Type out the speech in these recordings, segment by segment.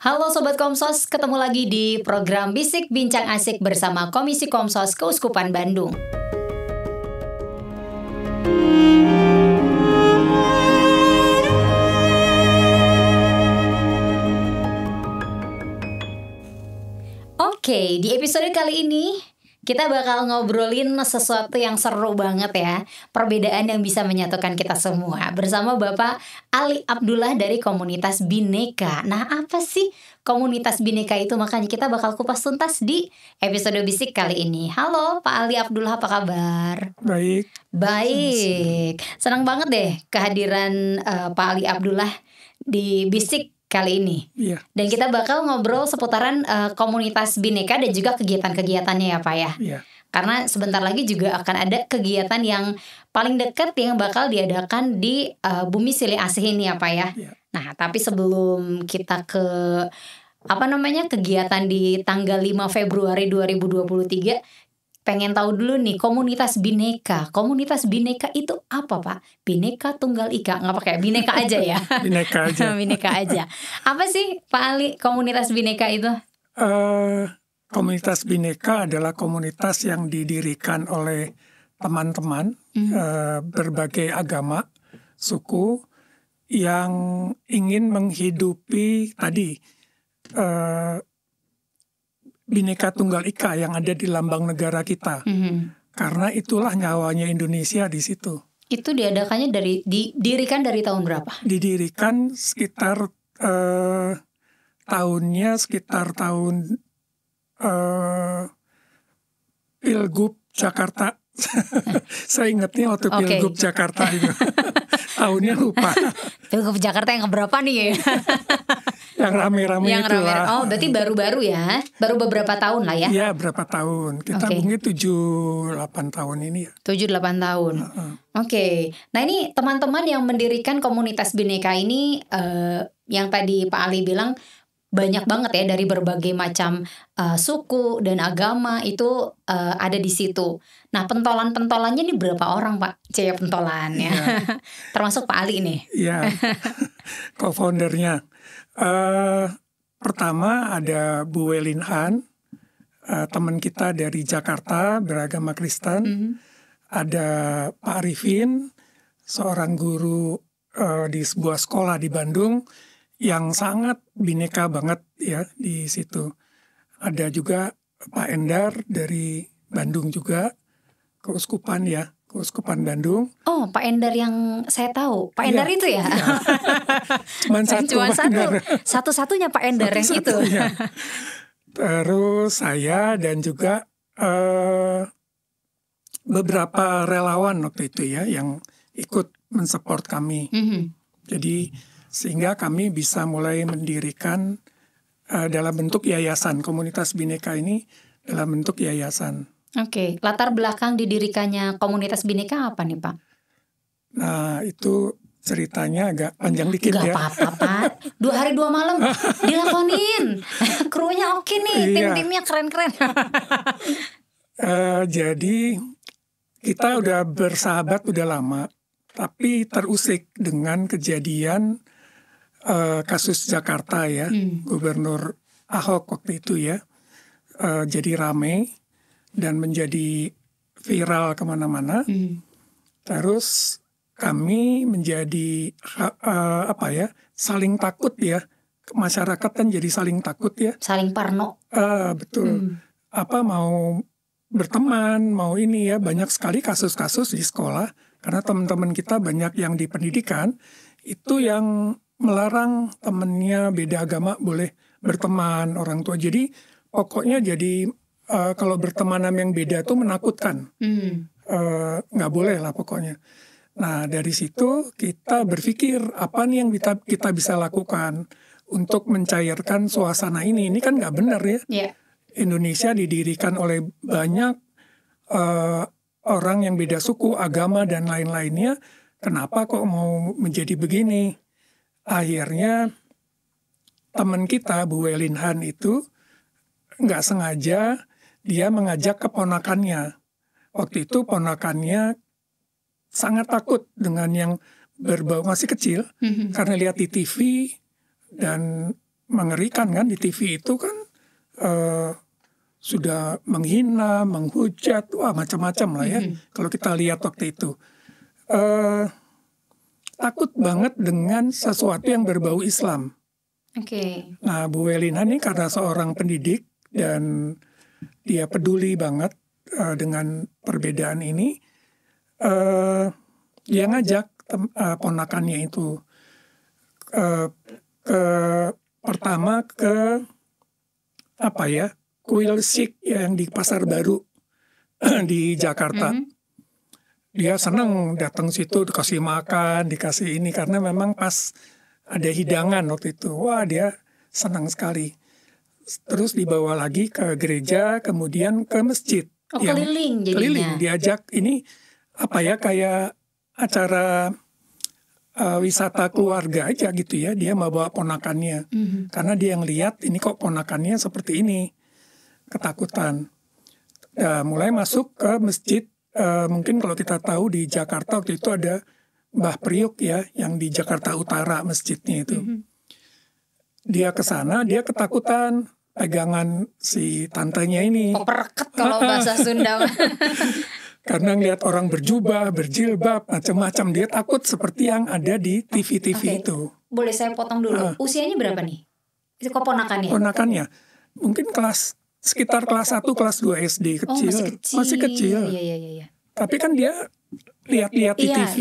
Halo Sobat Komsos, ketemu lagi di program Bisik Bincang Asik bersama Komisi Komsos Keuskupan Bandung. Oke, di episode kali ini kita bakal ngobrolin sesuatu yang seru banget ya. Perbedaan yang bisa menyatukan kita semua. Bersama Bapak Ali Abdullah dari komunitas Bhinneka. Nah, apa sih komunitas Bhinneka itu? Makanya kita bakal kupas tuntas di episode Bisik kali ini. Halo Pak Ali Abdullah, apa kabar? Baik. Baik. Senang banget deh kehadiran Pak Ali Abdullah di Bisik kali ini. Iya. Dan kita bakal ngobrol seputaran komunitas Bhinneka dan juga kegiatan-kegiatannya ya Pak ya. Iya. Karena sebentar lagi juga akan ada kegiatan yang paling dekat yang bakal diadakan di Bumi Sili Asih ini ya Pak ya. Iya. Nah, tapi sebelum kita ke kegiatan di tanggal 5 Februari 2023, pengen tahu dulu nih komunitas Bhinneka. Komunitas Bhinneka itu apa Pak? Bhinneka Tunggal Ika, nggak pakai Bhinneka aja ya? Bhinneka aja. Bhinneka aja. Apa sih Pak Ali komunitas Bhinneka itu? Komunitas Bhinneka adalah komunitas yang didirikan oleh teman-teman berbagai agama, suku yang ingin menghidupi tadi Bhinneka Tunggal Ika yang ada di lambang negara kita. Karena itulah nyawanya Indonesia di situ. Itu diadakannya didirikan dari tahun berapa? Didirikan sekitar tahunnya sekitar tahun Pilgub Jakarta. Saya ingatnya waktu Pilgub Jakarta itu. Tahunnya lupa. Pilgub Jakarta yang keberapa nih? Yang rame-rame yang itu lah. Oh, berarti baru-baru ya? Baru beberapa tahun lah ya? Iya, berapa tahun. Kita mungkin 7-8 tahun ini ya. 7-8 tahun. Oke. Nah, ini teman-teman yang mendirikan komunitas Bhinneka ini yang tadi Pak Ali bilang banyak banget ya dari berbagai macam suku dan agama itu ada di situ. Nah, pentolan-pentolannya ini berapa orang Pak? Pentolan ya. Termasuk Pak Ali nih. Iya. Co-foundernya. Pertama ada Bu Welin Han, teman kita dari Jakarta beragama Kristen. Ada Pak Arifin, seorang guru di sebuah sekolah di Bandung yang sangat Bhinneka banget ya di situ. Ada juga Pak Endar dari Bandung juga, Keuskupan ya. Keuskupan Bandung. Oh, Pak Endar yang saya tahu. Pak Endar itu ya? Iya. Cuman satu. Satu-satunya Pak Endar yang itu. Terus saya dan juga beberapa relawan waktu itu ya yang ikut mensupport kami. Jadi sehingga kami bisa mulai mendirikan dalam bentuk yayasan. Komunitas Bhinneka ini dalam bentuk yayasan. Oke, latar belakang didirikannya komunitas Bhinneka apa nih Pak? Nah itu ceritanya agak panjang dikit ya. Gak apa-apa Pak, 2 hari 2 malam dilakonin. Krunya oke nih, tim-timnya keren-keren. Jadi kita udah bersahabat udah lama, tapi terusik dengan kejadian kasus Jakarta ya, Gubernur Ahok waktu itu ya, jadi rame dan menjadi viral kemana-mana. Terus kami menjadi saling takut ya, masyarakat kan jadi saling takut ya. Saling parno. Betul. Mau berteman, mau ini ya, banyak sekali kasus-kasus di sekolah karena teman-teman kita banyak yang di pendidikan itu yang melarang temennya beda agama boleh berteman, orang tua. Jadi pokoknya jadi kalau berteman sama yang beda tuh menakutkan, nggak boleh lah pokoknya. Nah dari situ kita berpikir apa nih yang kita bisa lakukan untuk mencairkan suasana ini. Ini kan nggak benar ya. Yeah. Indonesia didirikan oleh banyak orang yang beda suku, agama dan lain-lainnya. Kenapa kok mau menjadi begini? Akhirnya teman kita Bu Welin Han itu nggak sengaja dia mengajak keponakannya. Waktu itu ponakannya sangat takut dengan yang berbau, masih kecil, karena lihat di TV dan mengerikan kan, di TV itu kan sudah menghina, menghujat, wah macam-macam lah ya. Kalau kita lihat waktu itu. Takut banget dengan sesuatu yang berbau Islam. Nah, Bu Welina ini karena seorang pendidik dan dia peduli banget dengan perbedaan ini, dia ngajak ponakannya itu pertama ke kuil Sikh yang di Pasar Baru di Jakarta. Dia senang datang situ, dikasih makan, dikasih ini, karena memang pas ada hidangan waktu itu. Wah, dia senang sekali. Terus dibawa lagi ke gereja, kemudian ke masjid. Keliling jadinya. Keliling, diajak ini kayak acara wisata keluarga aja gitu ya. Dia membawa ponakannya. Karena dia yang lihat ini kok ponakannya seperti ini. Ketakutan. Mulai masuk ke masjid. Mungkin kalau kita tahu di Jakarta waktu itu ada Mbah Priuk ya, yang di Jakarta Utara masjidnya itu. Dia ke sana, dia ketakutan pegangan si tantenya ini. Pereket kalau bahasa Sunda. Karena ngeliat orang berjubah, berjilbab, macam-macam, dia takut seperti yang ada di TV-TV itu. Boleh saya potong dulu? Usianya berapa nih? Itu kok ponakannya? Ponakannya mungkin sekitar kelas 1, kelas 2 SD, kecil. Masih kecil. Iya. Tapi kan dia lihat-lihat di TV,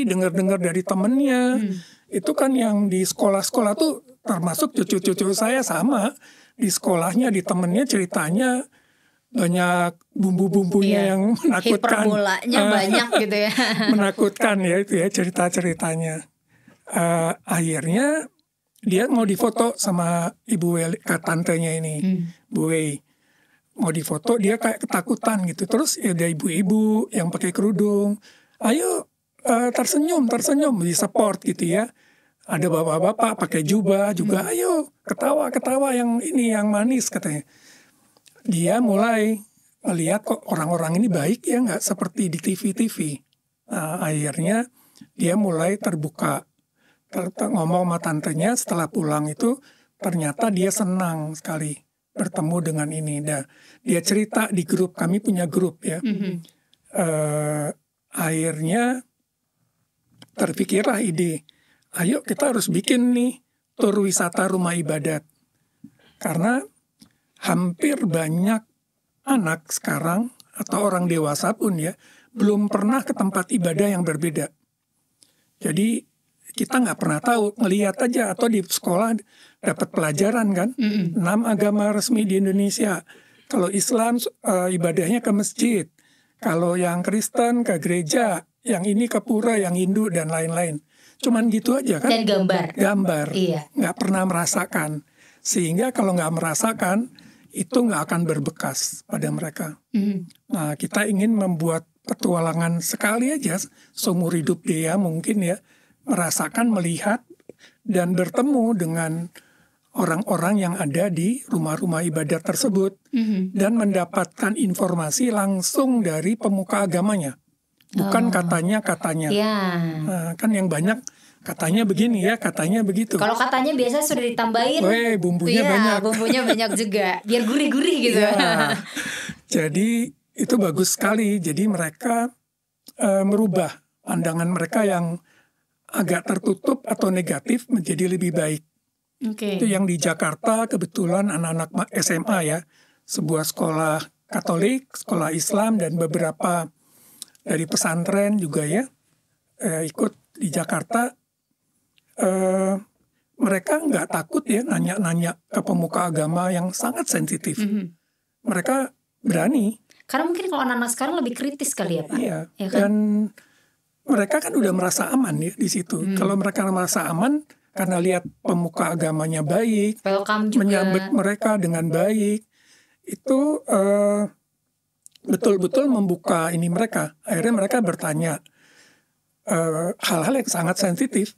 dengar-dengar dari temennya. Itu kan yang di sekolah-sekolah tuh termasuk cucu-cucu saya sama. Di sekolahnya, di temennya ceritanya banyak bumbu-bumbunya yang menakutkan. Hiperbolanya banyak gitu ya. Menakutkan ya itu ya cerita-ceritanya. Akhirnya dia mau difoto sama Ibu Weli, tantenya ini, Bu Wei. Mau difoto, dia kayak ketakutan gitu. Terus ada ibu-ibu yang pakai kerudung, ayo tersenyum, di support gitu ya. Ada bapak-bapak pakai jubah juga, ayo ketawa yang ini, yang manis katanya. Dia mulai melihat kok orang-orang ini baik ya, nggak seperti di TV-TV. Nah, akhirnya dia mulai terbuka. Ngomong sama tantenya setelah pulang itu, ternyata dia senang sekali bertemu dengan ini. Dia cerita di grup, kami punya grup ya. Akhirnya terpikirlah ide, ayo kita harus bikin nih tur wisata rumah ibadat. Karena hampir banyak anak sekarang atau orang dewasa pun ya belum pernah ke tempat ibadah yang berbeda. Jadi kita nggak pernah tahu, ngelihat aja atau di sekolah dapat pelajaran kan. 6 agama resmi di Indonesia. Kalau Islam ibadahnya ke masjid, kalau yang Kristen ke gereja, yang ini ke pura, yang Hindu dan lain-lain. Cuman gitu aja kan. Dan gambar. Iya. Nggak pernah merasakan. Sehingga kalau nggak merasakan, itu nggak akan berbekas pada mereka. Nah, kita ingin membuat petualangan sekali aja seumur hidup dia mungkin ya, merasakan, melihat, dan bertemu dengan orang-orang yang ada di rumah-rumah ibadat tersebut. Dan mendapatkan informasi langsung dari pemuka agamanya. Bukan katanya. Nah, kan yang banyak katanya begini ya, katanya begitu. Kalau katanya biasa sudah ditambahin. Bumbunya banyak. Bumbunya banyak juga, biar gurih-gurih gitu. Ya. Jadi itu bagus sekali. Jadi mereka merubah pandangan mereka yang agak tertutup atau negatif menjadi lebih baik. Itu yang di Jakarta kebetulan anak-anak SMA ya, sebuah sekolah Katolik, sekolah Islam dan beberapa dari pesantren juga ya ikut di Jakarta. Mereka nggak takut ya nanya-nanya ke pemuka agama yang sangat sensitif. Mereka berani. Karena mungkin kalau anak-anak sekarang lebih kritis kali ya Pak. Iya. Ya kan? Dan mereka kan udah merasa aman ya di situ. Kalau mereka merasa aman karena lihat pemuka agamanya baik, menyambut mereka dengan baik, itu betul-betul membuka ini mereka. Akhirnya mereka bertanya hal-hal yang sangat sensitif.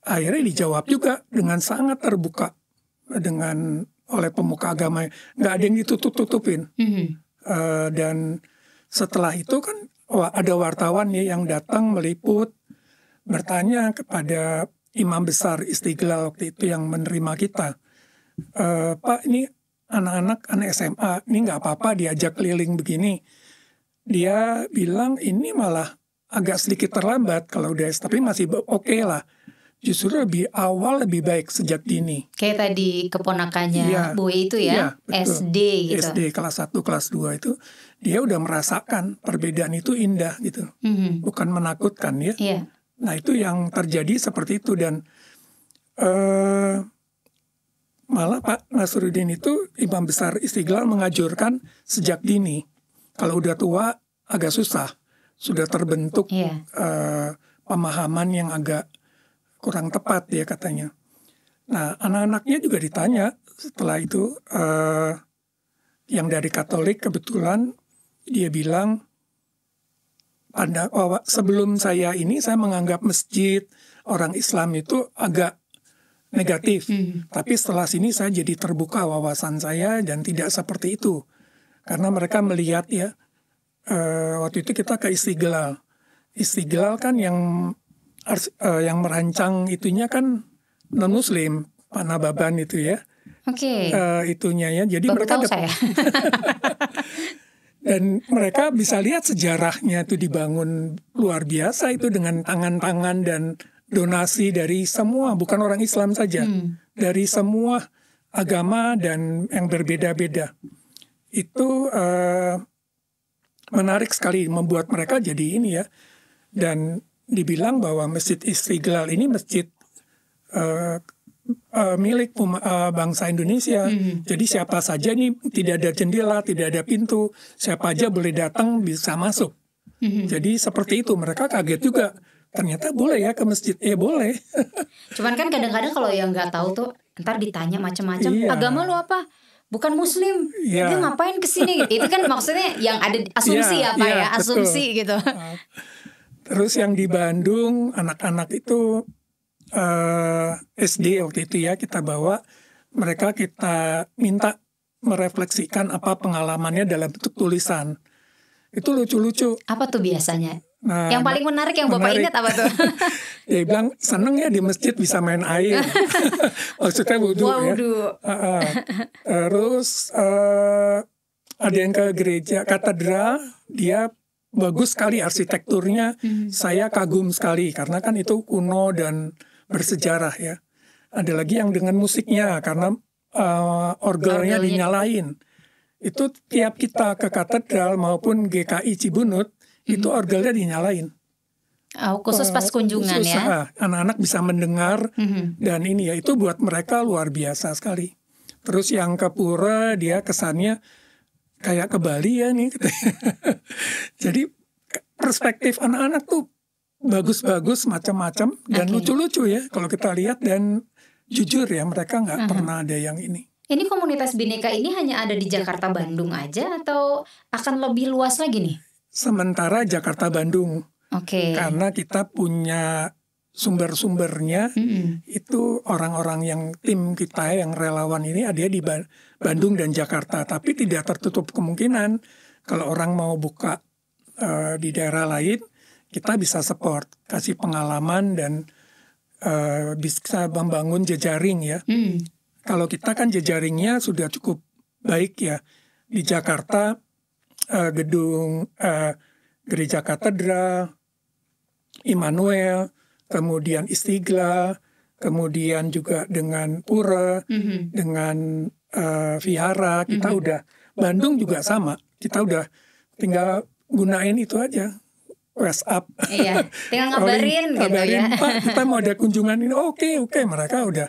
Akhirnya dijawab juga dengan sangat terbuka oleh pemuka agama. Nggak ada yang ditutup-tutupin. Dan setelah itu kan ada wartawan ya yang datang meliput, bertanya kepada imam besar Istiqlal waktu itu yang menerima kita. Pak, ini anak SMA, ini nggak apa-apa diajak keliling begini. Dia bilang ini malah agak sedikit terlambat kalau udah, tapi masih oke lah. Justru lebih awal lebih baik sejak dini. Kayak tadi keponakannya Iya, Boy itu ya, iya, betul. SD gitu. SD kelas 1, kelas 2 itu dia udah merasakan perbedaan itu indah gitu. Bukan menakutkan ya. Iya. Nah itu yang terjadi seperti itu. Dan malah Pak Nasruddin itu imam besar Istiqlal mengajurkan sejak dini. Kalau udah tua agak susah. Sudah terbentuk Iya. pemahaman yang agak kurang tepat dia katanya. Nah anak-anaknya juga ditanya setelah itu, yang dari Katolik kebetulan dia bilang, sebelum saya menganggap masjid orang Islam itu agak negatif. Tapi setelah sini saya jadi terbuka wawasan saya dan tidak seperti itu. Karena mereka melihat ya, waktu itu kita ke Istiqlal. Istiqlal kan yang merancang itunya kan non-muslim, Pak Nababan itu ya. Oke. Itunya ya. Jadi Baru mereka tahu saya. dan mereka bisa lihat sejarahnya itu dibangun luar biasa itu dengan tangan-tangan dan donasi dari semua, bukan orang Islam saja, dari semua agama dan yang berbeda-beda. Itu menarik sekali, membuat mereka jadi ini ya. Dan dibilang bahwa Masjid Istiqlal ini masjid milik bangsa Indonesia. Jadi siapa saja ini, tidak ada jendela, tidak ada pintu, siapa aja boleh datang bisa masuk. Jadi seperti itu, mereka kaget juga. Ternyata boleh ya ke masjid, boleh. Cuman kan kadang-kadang kalau yang nggak tahu tuh, ntar ditanya macam-macam. Iya. Agama lu apa? Bukan Muslim. Iya. Dia ngapain kesini? Itu kan maksudnya yang ada asumsi Iya, ya Pak iya, ya, asumsi betul. gitu. Terus yang di Bandung, anak-anak itu SD waktu itu ya kita bawa, mereka kita minta merefleksikan apa pengalamannya dalam bentuk tulisan. Itu lucu-lucu. Apa tuh biasanya? Nah, Yang paling menarik yang Bapak menarik. ingat apa tuh? Dia bilang seneng ya di masjid bisa main air. Maksudnya wudhu ya. Terus ada yang ke gereja katedral, dia bagus sekali arsitekturnya. Saya kagum sekali karena kan itu kuno dan bersejarah ya. Ada lagi yang dengan musiknya karena orgelnya dinyalain. Itu tiap kita ke katedral maupun GKI Cibunut, itu orgelnya dinyalain. Khusus pas kunjungan khusus, ya. Anak-anak bisa mendengar dan ini ya, itu buat mereka luar biasa sekali. Terus yang ke pura, dia kesannya kayak ke Bali ya nih. Jadi perspektif anak-anak tuh bagus-bagus macam-macam dan lucu-lucu ya kalau kita lihat. Dan jujur ya, mereka nggak pernah ada yang ini. Ini komunitas Bhinneka ini hanya ada di Jakarta Bandung aja atau akan lebih luas lagi nih? Sementara Jakarta Bandung. Karena kita punya sumber-sumbernya, itu orang-orang yang tim kita yang relawan ini ada di Bandung dan Jakarta. Tapi tidak tertutup kemungkinan kalau orang mau buka di daerah lain, kita bisa support, kasih pengalaman dan bisa membangun jejaring ya. Kalau kita kan jejaringnya sudah cukup baik ya. Di Jakarta gedung Gereja Katedral, Immanuel, kemudian Istiqlal, kemudian juga dengan Pura, dengan Vihara, kita udah, Bandung juga sama, kita udah tinggal gunain itu aja, WhatsApp. Iya, tinggal ngabarin gitu ya. Pak, kita mau ada kunjungan ini, oke, mereka udah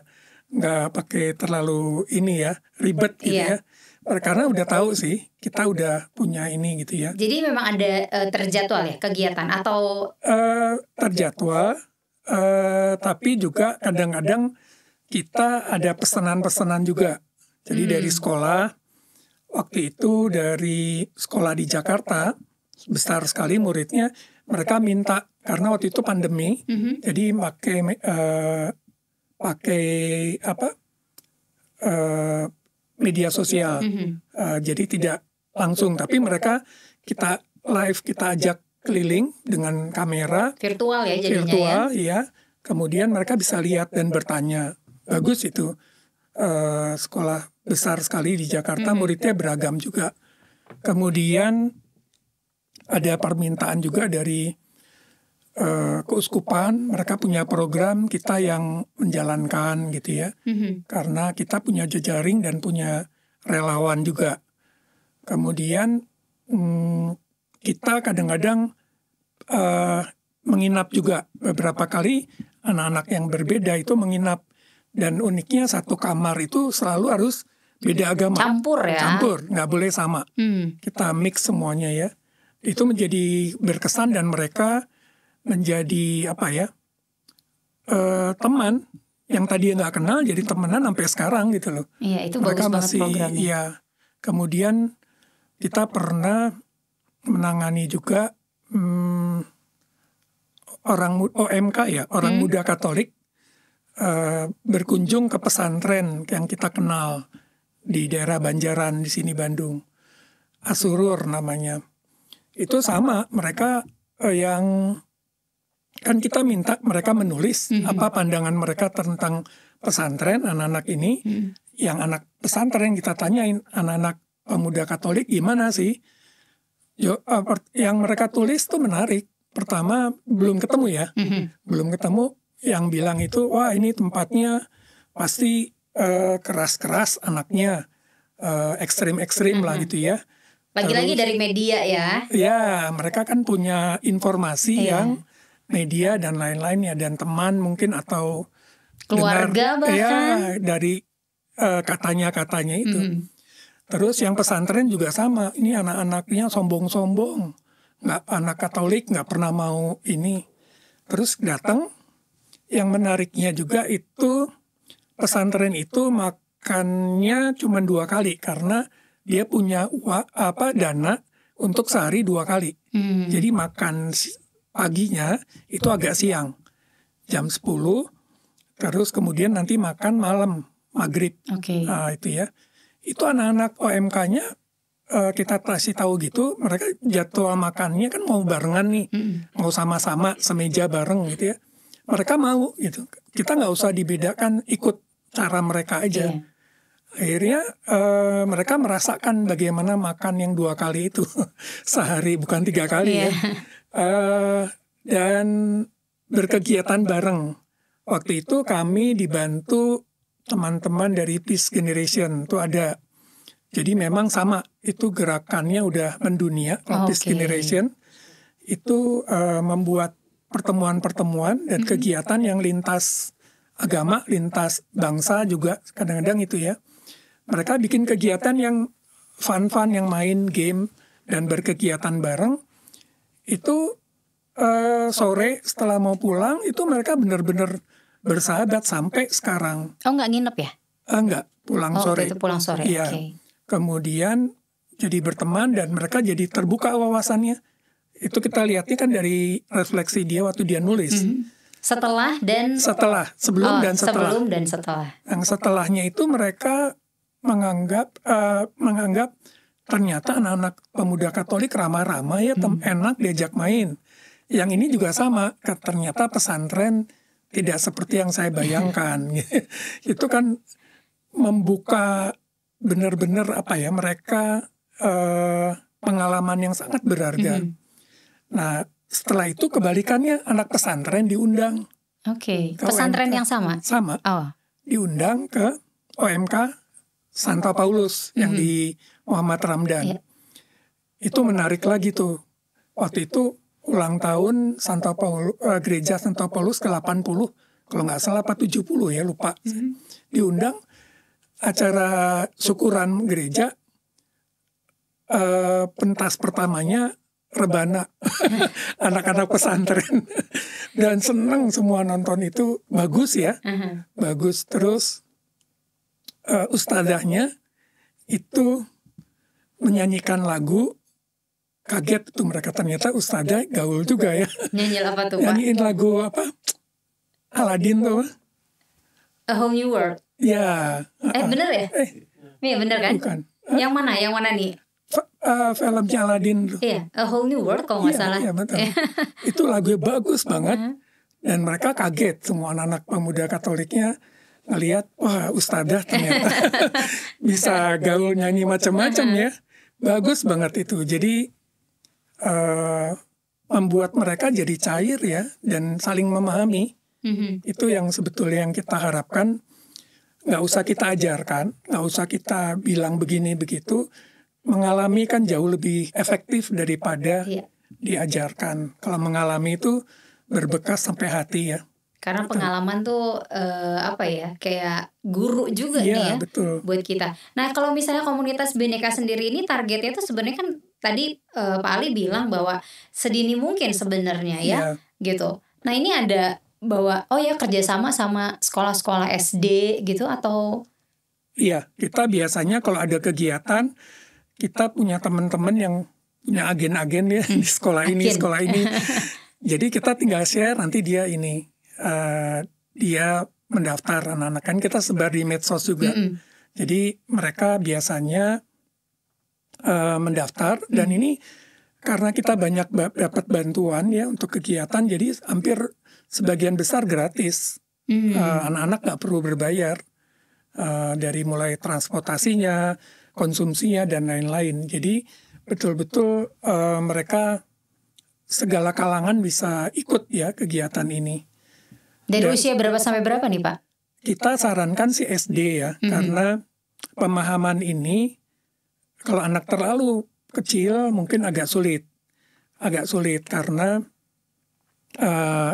nggak pakai terlalu ini ya, ribet gitu ya. Karena udah tahu sih, kita udah punya ini gitu ya. Jadi memang ada terjadwal ya kegiatan atau? Terjadwal, tapi juga kadang-kadang kita ada pesanan-pesanan juga. Jadi dari sekolah, waktu itu dari sekolah di Jakarta, besar sekali muridnya, mereka minta, karena waktu itu pandemi, jadi pakai media sosial, jadi tidak langsung, tapi mereka kita live, kita ajak keliling dengan kamera virtual ya jadinya virtual, ya. Kemudian mereka bisa lihat dan bertanya. Bagus itu. Sekolah besar sekali di Jakarta, muridnya beragam juga. Kemudian ada permintaan juga dari keuskupan, mereka punya program, kita yang menjalankan gitu ya. Karena kita punya jejaring dan punya relawan juga. Kemudian kita kadang-kadang menginap juga. Beberapa kali anak-anak yang berbeda itu menginap. Dan uniknya satu kamar itu selalu harus beda agama. Campur ya? Campur, nggak boleh sama. Kita mix semuanya ya. Itu menjadi berkesan dan mereka menjadi teman yang tadi nggak kenal jadi temenan sampai sekarang gitu loh. Iya, itu Mereka bagus masih, banget programnya. iya. Kemudian kita pernah menangani juga orang OMK ya, orang muda Katolik berkunjung ke pesantren yang kita kenal di daerah Banjaran di sini Bandung, Asurur namanya. Itu sama, mereka yang kan kita minta mereka menulis apa pandangan mereka tentang pesantren anak-anak ini. Yang anak pesantren kita tanyain, anak-anak pemuda Katolik gimana sih? Yang mereka tulis tuh menarik. Pertama belum ketemu ya, belum ketemu. Yang bilang itu, wah ini tempatnya pasti keras-keras anaknya, ekstrim-ekstrim lah gitu ya. Lagi-lagi dari media ya. Ya, mereka kan punya informasi yang media dan lain-lainnya, dan teman mungkin atau keluarga dengar, bahkan. ya, dari katanya-katanya itu. Terus yang pesantren juga sama, ini anak-anaknya sombong-sombong, nggak anak Katolik, nggak pernah mau ini. Terus datang, yang menariknya juga itu pesantren itu makannya cuma 2 kali karena dia punya dana untuk sehari 2 kali. Jadi makan paginya itu agak siang, jam 10, terus kemudian nanti makan malam, maghrib. Nah, itu ya. Itu anak-anak OMK-nya kita kasih tahu gitu, mereka jadwal makannya kan mau barengan nih, mau sama-sama semeja bareng gitu ya. Mereka mau gitu. Kita nggak usah dibedakan, ikut cara mereka aja. Akhirnya mereka merasakan bagaimana makan yang 2 kali itu sehari, bukan 3 kali ya. Dan berkegiatan bareng. Waktu itu kami dibantu teman-teman dari Peace Generation itu ada. Jadi memang sama, itu gerakannya udah mendunia. Peace Generation itu membuat pertemuan-pertemuan dan kegiatan yang lintas agama, lintas bangsa juga kadang-kadang itu ya. Mereka bikin kegiatan yang fun-fun, yang main game dan berkegiatan bareng. Itu sore setelah mau pulang itu mereka benar-benar bersahabat sampai sekarang. Oh, nggak nginep ya? Enggak, pulang sore. Itu pulang sore. Iya. Kemudian jadi berteman dan mereka jadi terbuka wawasannya. Itu kita lihatnya kan dari refleksi dia waktu dia nulis. Sebelum dan setelah. Yang setelahnya itu mereka menganggap ternyata anak-anak pemuda Katolik ramah-ramah ya, enak diajak main. Yang ini juga sama, ternyata pesantren tidak seperti yang saya bayangkan. Itu kan membuka benar-benar mereka pengalaman yang sangat berharga. Nah, setelah itu kebalikannya, anak pesantren diundang. Pesantren OMK yang sama? Sama. Diundang ke OMK Santa Paulus yang di Muhammad Ramdan. Itu menarik lagi tuh. Waktu itu ulang tahun Gereja Santa Paulus ke-80, kalau nggak salah 70 ya, lupa. Diundang acara syukuran gereja, pentas pertamanya rebana anak-anak pesantren dan senang semua nonton itu, bagus ya, bagus. Terus ustadzahnya itu menyanyikan lagu, kaget tuh mereka, ternyata ustadzah gaul juga ya. Nyanyi apa tuh, Pak? Nyanyiin lagu Aladin tuh. A Whole New World. Ya. Bener ya? Iya bener kan? Bukan. Yang mana nih? Filmnya Aladin. Iya, A Whole New World kalau nggak salah. Iya betul. Itu lagunya bagus banget. Dan mereka kaget, semua anak-anak pemuda Katoliknya ngelihat, wah ustadzah ternyata bisa gaul nyanyi macam-macam ya. Bagus banget itu. Jadi membuat mereka jadi cair ya dan saling memahami. Itu yang sebetulnya yang kita harapkan. Nggak usah kita ajarkan, nggak usah kita bilang begini begitu. Mengalami kan jauh lebih efektif daripada diajarkan. Kalau mengalami itu berbekas sampai hati ya. Karena pengalaman tuh kayak guru juga nih ya betul. Buat kita. Nah kalau misalnya komunitas Bhinneka sendiri ini targetnya tuh sebenarnya kan tadi Pak Ali bilang bahwa sedini mungkin sebenarnya ya gitu. Nah ini ada bahwa kerjasama sama sekolah-sekolah SD gitu atau? Iya, kita biasanya kalau ada kegiatan kita punya teman-teman yang punya agen-agen ya di sekolah ini, sekolah ini. Jadi kita tinggal share, nanti dia dia mendaftar anak-anak, kan kita sebar di medsos juga. Jadi mereka biasanya mendaftar dan ini karena kita banyak dapat bantuan ya untuk kegiatan, jadi hampir sebagian besar gratis. Anak-anak nggak perlu berbayar dari mulai transportasinya, konsumsinya dan lain-lain. Jadi betul-betul mereka segala kalangan bisa ikut ya kegiatan ini. Dari usia berapa sampai berapa nih Pak? Kita sarankan si SD ya, karena pemahaman ini kalau anak terlalu kecil mungkin agak sulit karena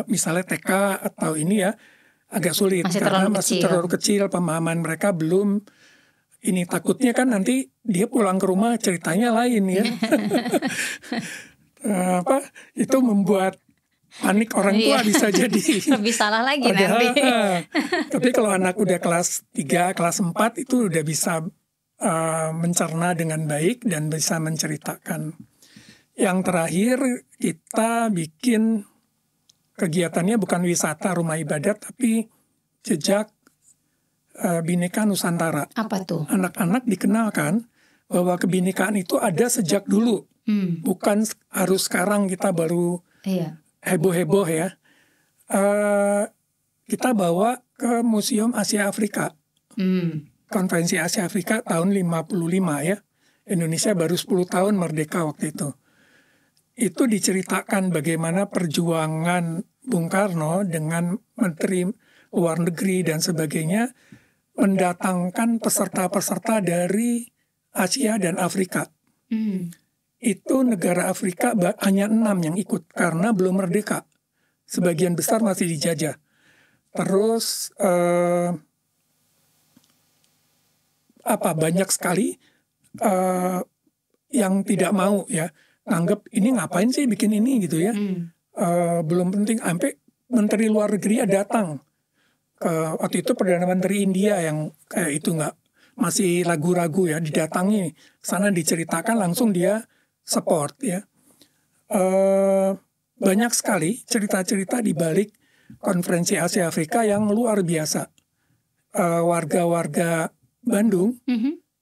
misalnya TK atau ini ya agak sulit karena masih terlalu kecil, pemahaman mereka belum. Ini takutnya kan nanti dia pulang ke rumah ceritanya lain ya. Itu membuat panik orang tua bisa jadi. Lebih salah lagi nanti. Tapi kalau anak udah kelas 3, kelas 4 itu udah bisa mencerna dengan baik dan bisa menceritakan. Yang terakhir kita bikin kegiatannya bukan wisata rumah ibadat tapi jejak Bhinneka Nusantara. Apa tuh? Anak-anak dikenalkan bahwa kebinekaan itu ada sejak dulu. Bukan harus sekarang kita baru heboh-heboh ya. Kita bawa ke Museum Asia Afrika. Konferensi Asia Afrika tahun 55 ya. Indonesia baru 10 tahun merdeka waktu itu. Itu diceritakan bagaimana perjuangan Bung Karno dengan Menteri Luar Negeri dan sebagainya mendatangkan peserta-peserta dari Asia dan Afrika. Itu negara Afrika hanya 6 yang ikut karena belum merdeka. Sebagian besar masih dijajah. Terus banyak sekali yang tidak mau ya anggap ini ngapain sih bikin ini gitu ya. Belum penting, sampai Menteri Luar Negeri datang ke waktu itu Perdana Menteri India yang kayak itu masih ragu-ragu ya, didatangi sana diceritakan langsung dia support ya. Banyak sekali cerita-cerita di balik konferensi Asia Afrika yang luar biasa. Warga-warga Bandung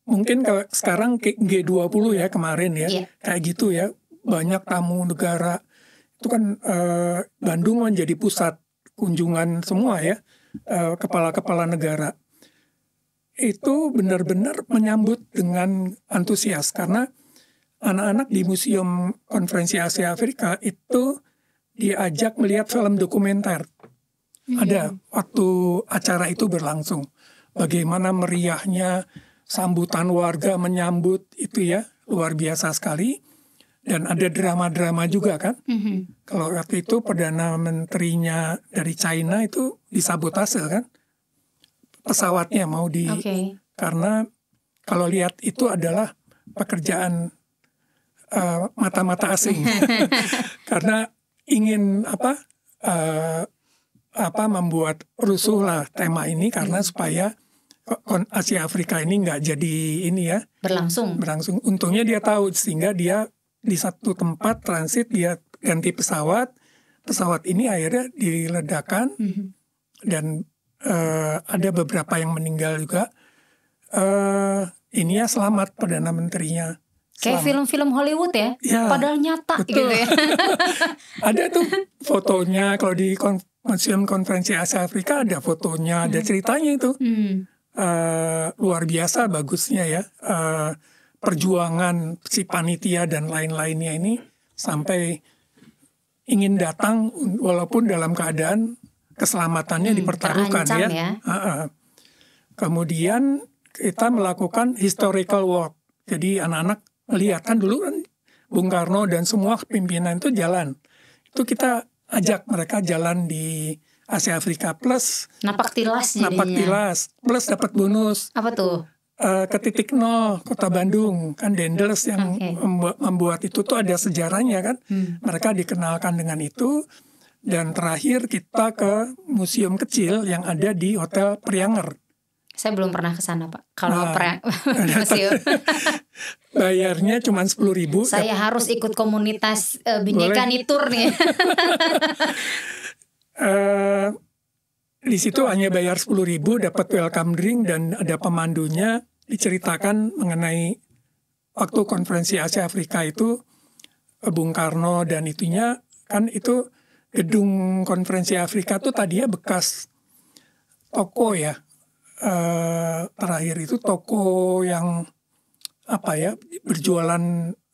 mungkin kalau sekarang G20 ya kemarin ya kayak gitu ya, banyak tamu negara itu kan. Bandung menjadi pusat kunjungan semua ya, kepala-kepala negara itu benar-benar menyambut dengan antusias karena anak-anak di Museum Konferensi Asia Afrika itu diajak melihat film dokumenter. Ada waktu acara itu berlangsung, bagaimana meriahnya sambutan warga menyambut itu ya, luar biasa sekali. Dan ada drama-drama juga kan. Kalau waktu itu Perdana Menterinya dari China itu disabotase kan. Pesawatnya mau karena kalau lihat itu adalah pekerjaan mata-mata asing. Karena ingin membuat rusuh lah tema ini karena supaya Asia Afrika ini nggak jadi ini ya. Berlangsung. Untungnya dia tahu sehingga dia di satu tempat transit dia ganti pesawat ini akhirnya diledakkan dan ada beberapa yang meninggal juga. Ini ya selamat Perdana Menterinya. Kayak film-film Hollywood ya, padahal nyata betul. gitu ya. Ada tuh fotonya kalau di Museum Konferensi Asia Afrika ada fotonya, ada ceritanya itu. Luar biasa bagusnya ya. Perjuangan si panitia dan lain-lainnya ini sampai ingin datang walaupun dalam keadaan keselamatannya dipertaruhkan ya. Kemudian kita melakukan historical walk. Jadi anak-anak melihat kan dulu kan Bung Karno dan semua pimpinan itu jalan. Itu kita ajak mereka jalan di Asia Afrika plus napak tilas jadinya. Napak tilas plus dapat bonus. Apa tuh? Ke titik nol Kota Bandung kan Dendels yang membuat itu tuh ada sejarahnya kan. Mereka dikenalkan dengan itu. Dan terakhir kita ke museum kecil yang ada di Hotel Prianger. Saya belum pernah ke sana, Pak. Kalau museum. Bayarnya cuma 10.000. Saya harus ikut komunitas Bhinneka Nitur nih. Di situ hanya bayar 10.000, dapat welcome drink dan ada pemandunya, diceritakan mengenai waktu konferensi Asia Afrika itu Bung Karno dan itunya kan itu gedung konferensi Afrika tuh tadinya bekas toko ya. Terakhir itu toko yang berjualan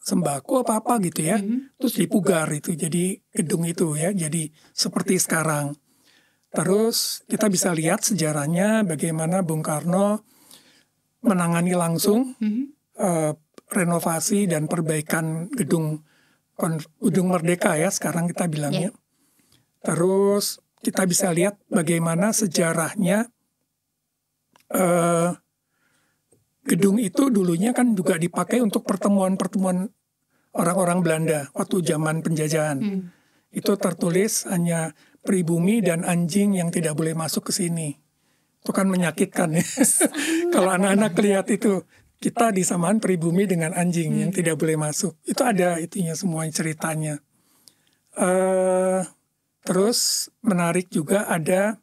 sembako apa gitu ya, terus dipugar itu jadi gedung itu ya, jadi seperti sekarang. Terus kita bisa lihat sejarahnya bagaimana Bung Karno menangani langsung renovasi dan perbaikan gedung Merdeka ya sekarang kita bilangnya. Terus kita bisa lihat bagaimana sejarahnya. Gedung itu dulunya kan juga dipakai untuk pertemuan-pertemuan orang-orang Belanda waktu zaman penjajahan. Itu tertulis hanya pribumi dan anjing yang tidak boleh masuk ke sini. Itu kan menyakitkan ya. Kalau anak-anak lihat itu, kita disamakan pribumi dengan anjing yang tidak boleh masuk. Itu ada itunya semua ceritanya. Terus menarik juga ada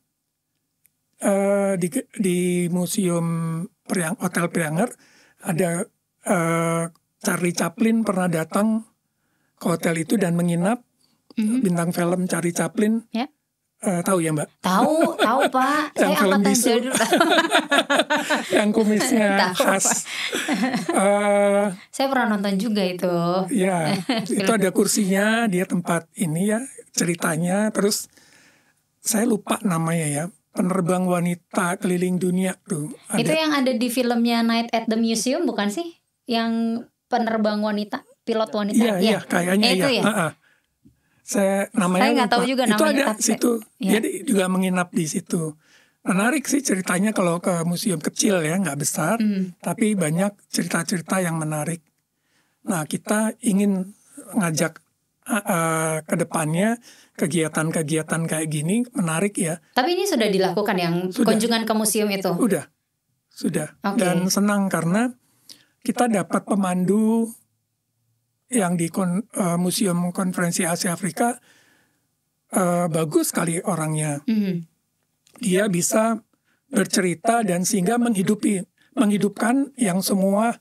di museum Hotel Prianger ada Charlie Chaplin pernah datang ke hotel itu dan menginap. Bintang film Charlie Chaplin. Tahu ya Mbak? Tahu Pak. Yang saya film angkatan bisu. Yang kumisnya khas. Saya pernah nonton juga itu. Ya, itu ada kursinya, dia tempat ini ya ceritanya. Terus saya lupa namanya ya. Penerbang wanita keliling dunia tuh. Itu yang ada di filmnya Night at the Museum bukan sih? Yang penerbang wanita, pilot wanita. Iya, kayaknya itu ya. Saya nggak tahu juga itu namanya. Ada situ. Dia juga menginap di situ. Menarik sih ceritanya kalau ke museum kecil ya, nggak besar, tapi banyak cerita-cerita yang menarik. Nah, kita ingin ngajak ke depannya kegiatan-kegiatan kayak gini menarik ya. Tapi ini sudah dilakukan yang kunjungan ke museum itu? Sudah. Dan senang karena kita dapat pemandu yang di Museum Konferensi Asia Afrika bagus sekali orangnya. Dia bisa bercerita dan sehingga menghidupkan yang semua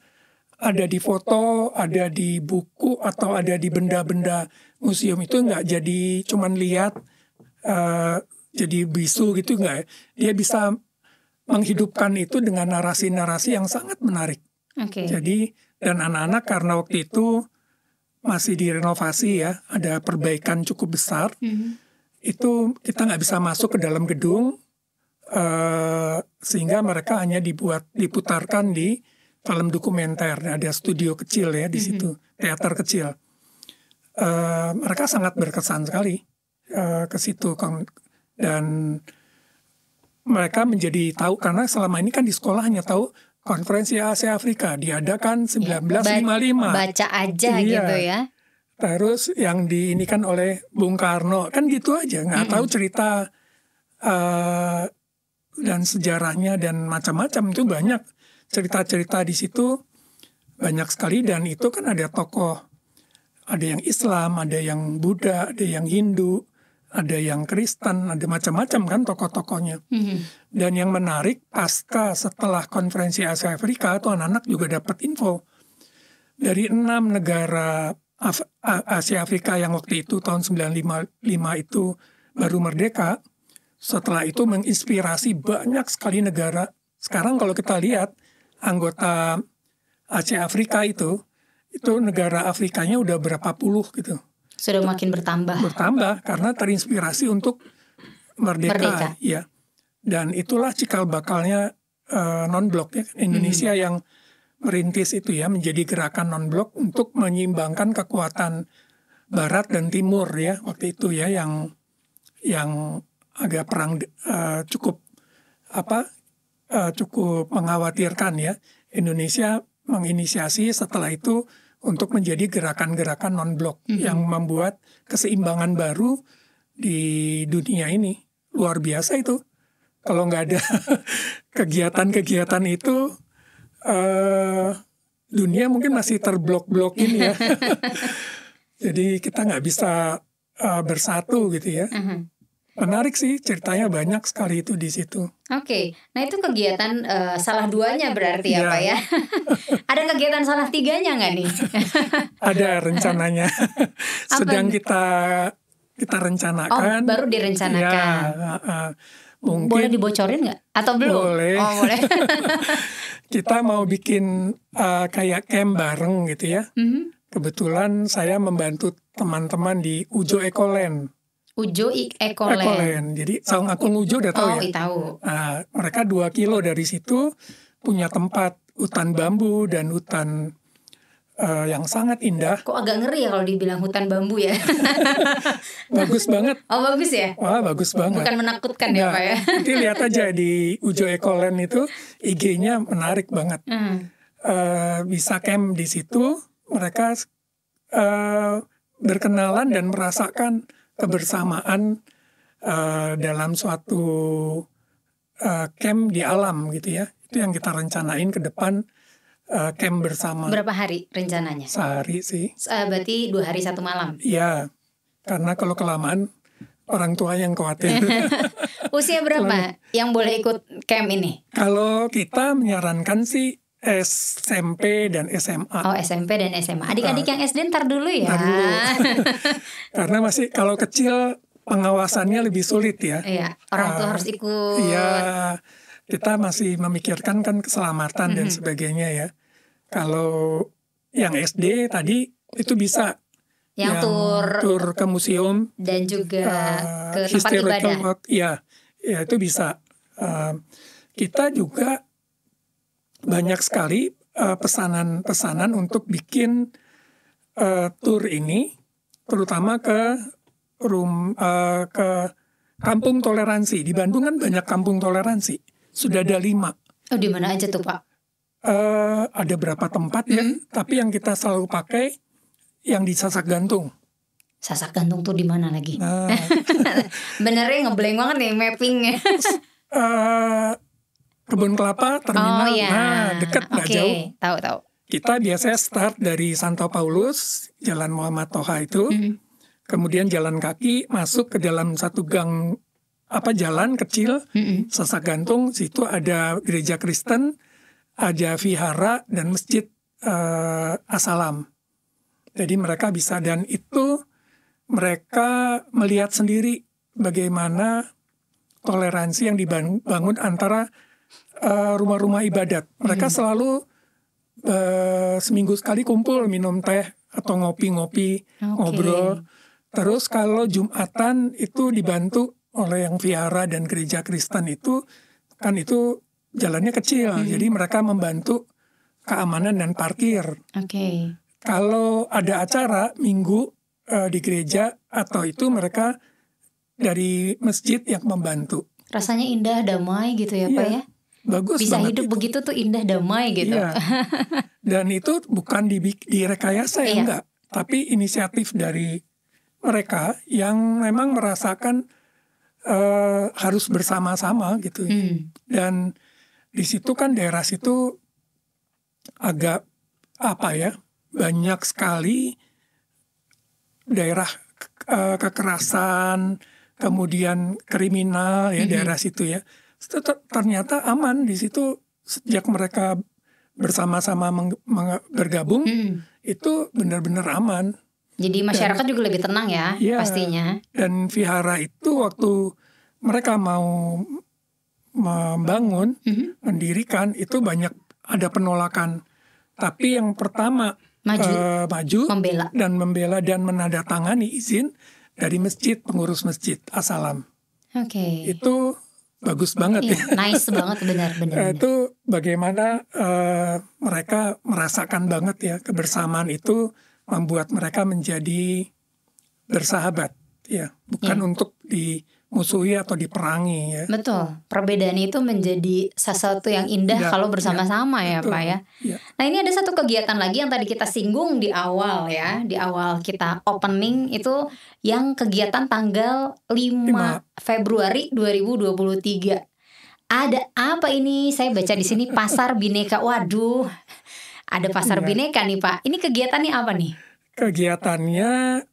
ada di foto, ada di buku atau ada di benda-benda museum itu nggak jadi cuman lihat jadi bisu gitu nggak. Dia bisa menghidupkan itu dengan narasi-narasi yang sangat menarik. Jadi dan anak-anak karena waktu itu masih direnovasi ya, ada perbaikan cukup besar. Itu kita nggak bisa masuk ke dalam gedung sehingga mereka hanya diputarkan di film dokumenter. Ada studio kecil ya di situ, teater kecil. Mereka sangat berkesan sekali ke situ dan mereka menjadi tahu karena selama ini kan di sekolah hanya tahu Konferensi Asia Afrika diadakan 1955. Baca aja gitu ya. Terus yang diinikan oleh Bung Karno kan gitu aja, nggak tahu cerita dan sejarahnya dan macam-macam. Itu banyak cerita-cerita di situ banyak sekali dan itu kan ada tokoh, ada yang Islam, ada yang Buddha, ada yang Hindu, ada yang Kristen, ada macam-macam kan tokoh-tokohnya. Dan yang menarik setelah konferensi Asia Afrika itu anak-anak juga dapat info dari 6 negara Asia Afrika yang waktu itu tahun 1995 itu baru merdeka. setelah itu menginspirasi banyak sekali negara. Sekarang kalau kita lihat anggota Aceh Afrika itu negara Afrikanya udah berapa puluh gitu. Sudah makin bertambah. Bertambah karena terinspirasi untuk merdeka. Ya. Dan itulah cikal bakalnya non-blok ya. Indonesia yang merintis itu ya, menjadi gerakan non-blok untuk menyeimbangkan kekuatan Barat dan Timur ya waktu itu ya, yang agak perang cukup mengkhawatirkan ya. Indonesia menginisiasi setelah itu untuk menjadi gerakan-gerakan non-blok yang membuat keseimbangan baru di dunia ini. Luar biasa itu. Kalau nggak ada kegiatan-kegiatan itu, dunia mungkin masih terblok-blok ini ya. Jadi kita nggak bisa bersatu gitu ya. Menarik sih, ceritanya banyak sekali itu di situ. Oke. Nah itu kegiatan salah duanya berarti ya Pak ya. Ada kegiatan salah tiganya nggak nih? Ada rencananya. Sedang kita rencanakan. Baru direncanakan. Ya, mungkin boleh dibocorin nggak? Atau belum? Boleh. Oh boleh. Kita mau bikin kayak camp bareng gitu ya. Kebetulan saya membantu teman-teman di Ujo Ekoland. Ujo Ekoland. Jadi Saung Akung Ujo udah tahu ya? Tahu. Nah, mereka 2 kilo dari situ punya tempat hutan bambu dan hutan yang sangat indah. Kok agak ngeri ya kalau dibilang hutan bambu ya? Bagus banget. Oh bagus ya? Wah bagus banget. Bukan menakutkan ya Pak ya? Nanti lihat aja di Ujo Ekoland itu IG-nya menarik banget. Bisa camp di situ, mereka berkenalan dan merasakan kebersamaan dalam suatu camp di alam gitu ya. Itu yang kita rencanain ke depan, camp bersama. Berapa hari rencananya? Sehari sih. Berarti 2 hari 1 malam? Iya, karena kalau kelamaan orang tua yang khawatir. Usia berapa yang boleh ikut camp ini? Kalau kita menyarankan sih SMP dan SMA. Oh SMP dan SMA. Adik-adik yang SD ntar dulu ya. Ntar dulu. Karena masih kalau kecil pengawasannya lebih sulit ya. Iya, orang tua harus ikut. Iya, kita masih memikirkan kan keselamatan dan sebagainya ya. Kalau yang SD tadi itu bisa. Yang tur ke museum. Dan juga ke tempat ibadah. Ya itu bisa. Kita juga banyak sekali pesanan-pesanan untuk bikin tur ini, terutama ke kampung toleransi. Di Bandung kan banyak kampung toleransi, sudah ada 5. Oh di mana aja tuh Pak? Ada berapa tempat ya, tapi yang kita selalu pakai yang di Sasak Gantung. Sasak Gantung tuh di mana lagi? Benernya ngeblank banget nih mappingnya. Kebun Kelapa terminal, dekat nggak jauh. Tahu. Kita biasanya start dari Santo Paulus, Jalan Muhammad Toha itu, kemudian jalan kaki masuk ke dalam satu gang jalan kecil, Sasak Gantung. Situ ada gereja Kristen, ada vihara dan masjid As-Salam. Jadi mereka bisa, dan itu mereka melihat sendiri bagaimana toleransi yang dibangun antara rumah-rumah ibadat. Mereka selalu seminggu sekali kumpul minum teh atau ngopi-ngopi, ngobrol. Terus kalau Jumatan itu dibantu oleh yang vihara dan gereja Kristen itu, kan itu jalannya kecil. Jadi mereka membantu keamanan dan parkir. Kalau ada acara minggu di gereja atau itu, mereka dari masjid yang membantu. Rasanya indah, damai gitu ya Pak ya? Bagus bisa banget hidup itu. Begitu tuh indah damai gitu. Iya. Dan itu bukan direkayasa ya, enggak, tapi inisiatif dari mereka yang memang merasakan harus bersama-sama gitu. Dan di situ kan daerah situ agak banyak sekali daerah kekerasan, kemudian kriminal ya, daerah situ ya. Ternyata aman di situ sejak mereka bersama-sama bergabung, itu benar-benar aman. Jadi masyarakat juga lebih tenang ya, pastinya. Dan vihara itu waktu mereka mau membangun, mendirikan, itu banyak ada penolakan. Tapi yang pertama maju membela dan menandatangani izin dari masjid, pengurus masjid As-Salam. Itu bagus banget ya. Nice banget, benar. Itu bagaimana mereka merasakan banget ya kebersamaan itu membuat mereka menjadi bersahabat ya, bukan untuk dimusuhi atau diperangi ya. Betul, perbedaan itu menjadi sesuatu yang indah kalau bersama-sama ya Pak ya. Nah ini ada satu kegiatan lagi yang tadi kita singgung di awal ya, di awal kita opening itu yang kegiatan tanggal 5 Februari 2023. Ada apa ini? Saya baca di sini Pasar Bhinneka. Waduh, ada Pasar Bhinneka nih Pak. Ini kegiatannya apa nih? Kegiatannya